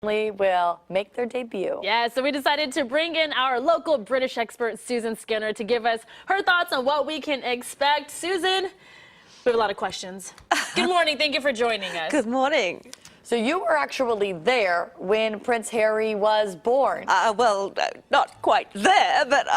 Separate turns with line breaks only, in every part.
Will make their debut.
Yeah, so we decided to bring in our local British expert, Susan Skinner, to give us her thoughts on what we can expect. Susan, we have a lot of questions. Good morning. Thank you for joining us.
Good morning.
So you were actually there when Prince Harry was born.
Well, not quite there, but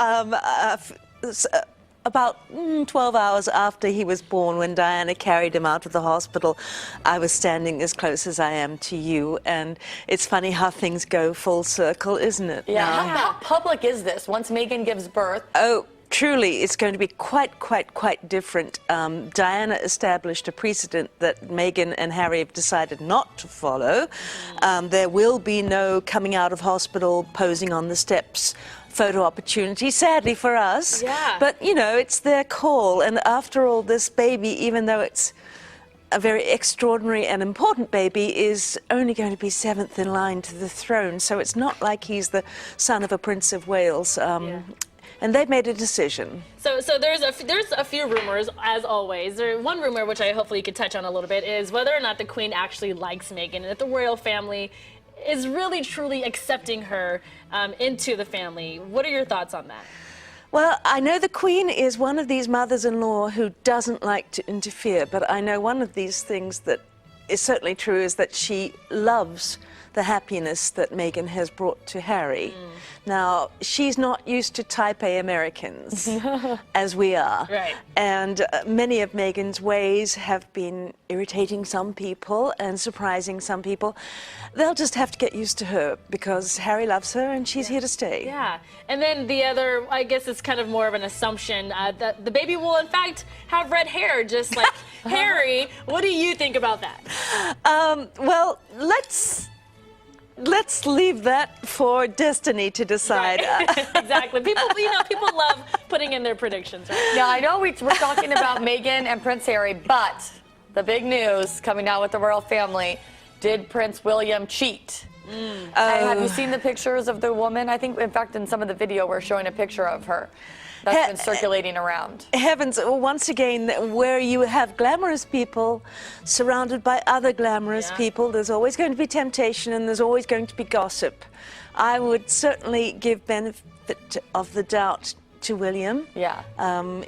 about 12 hours after he was born, when Diana carried him out of the hospital, I was standing as close as I am to you. And it's funny how things go full circle, isn't it?
Yeah. How public is this once Meghan gives birth?
Oh, truly, it's going to be quite different. Diana established a precedent that Meghan and Harry have decided not to follow. There will be no coming out of hospital, posing on the steps photo opportunity, sadly for us.
Yeah.
But, you know, it's their call. And after all, this baby, even though it's a very extraordinary and important baby, is only going to be 7th in line to the throne. So it's not like he's the son of a Prince of Wales. And they've made a decision.
So there's a few rumors, as always. One rumor, which I hopefully you could touch on a little bit, is whether or not the Queen actually likes Meghan, and that the royal family is really truly accepting her into the family. What are your thoughts on that?
Well, I know the Queen is one of these mothers-in-law who doesn't like to interfere, but I know one of these things that is certainly true is that she loves the happiness that Meghan has brought to Harry. Now, she's not used to Type A Americans, as we are.
Right.
And many of Meghan's ways have been irritating some people and surprising some people. They'll just have to get used to her because Harry loves her and she's here to stay.
Yeah. And then the other, I guess it's kind of more of an assumption, that the baby will in fact have red hair, just like Harry. What do you think about that?
Well, let's leave that for destiny to decide.
Right. Exactly. People love putting in their predictions, right?
Yeah, I know we're talking about Meghan and Prince Harry, but the big news coming out with the royal family, did Prince William cheat? And have you seen the pictures of the woman? I think, in fact, in some of the video, we're showing a picture of her that's been circulating around.
Heavens, once again, where you have glamorous people surrounded by other glamorous people, there's always going to be temptation and there's always going to be gossip. I would certainly give benefit of the doubt to William.
Yeah.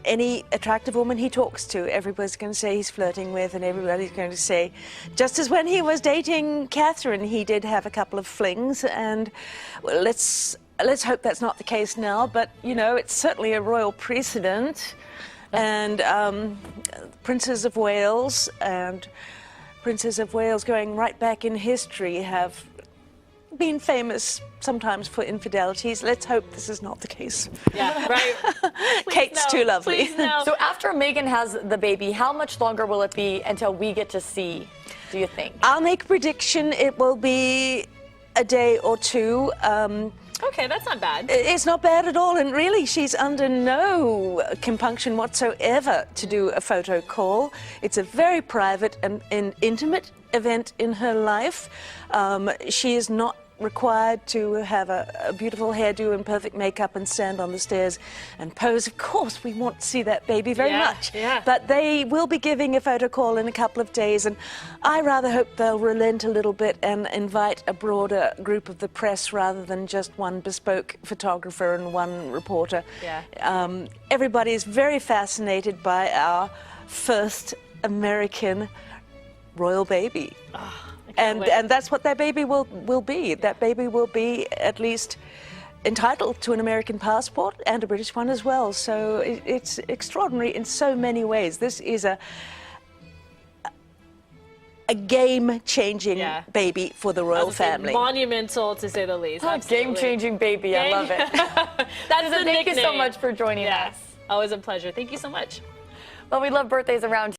Any attractive woman he talks to, everybody's going to say he's flirting with, and everybody's going to say, just as when he was dating Catherine, he did have a couple of flings, and well, let's hope that's not the case now, but, you know, it's certainly a royal precedent. And Princes of Wales and Princess of Wales, going right back in history, have been famous sometimes for infidelities. Let's hope this is not the case.
Yeah, right.
Kate's too lovely.
So after Meghan has the baby, how much longer will it be until we get to see, do you think?
I'll make a prediction. It will be a day or two.
Okay, that's not bad.
It's not bad at all, and really she's under no compunction whatsoever to do a photo call. It's a very private and intimate event in her life. She is not required to have a beautiful hairdo and perfect makeup and stand on the stairs and pose. Of course, we want to see that baby very much.
Yeah.
But they will be giving a photo call in a couple of days, and I rather hope they'll relent a little bit and invite a broader group of the press rather than just one bespoke photographer and one reporter.
Yeah.
Everybody is very fascinated by our first American royal baby. And that's what that baby will be. That baby will be at least entitled to an American passport and a British one as well. So it's extraordinary in so many ways. This is a game-changing baby for the royal family.
Monumental, to say the least.
Game-changing baby. I love it.
That's the
Thank you so much for joining us.
Always a pleasure. Thank you so much.
Well, we love birthdays around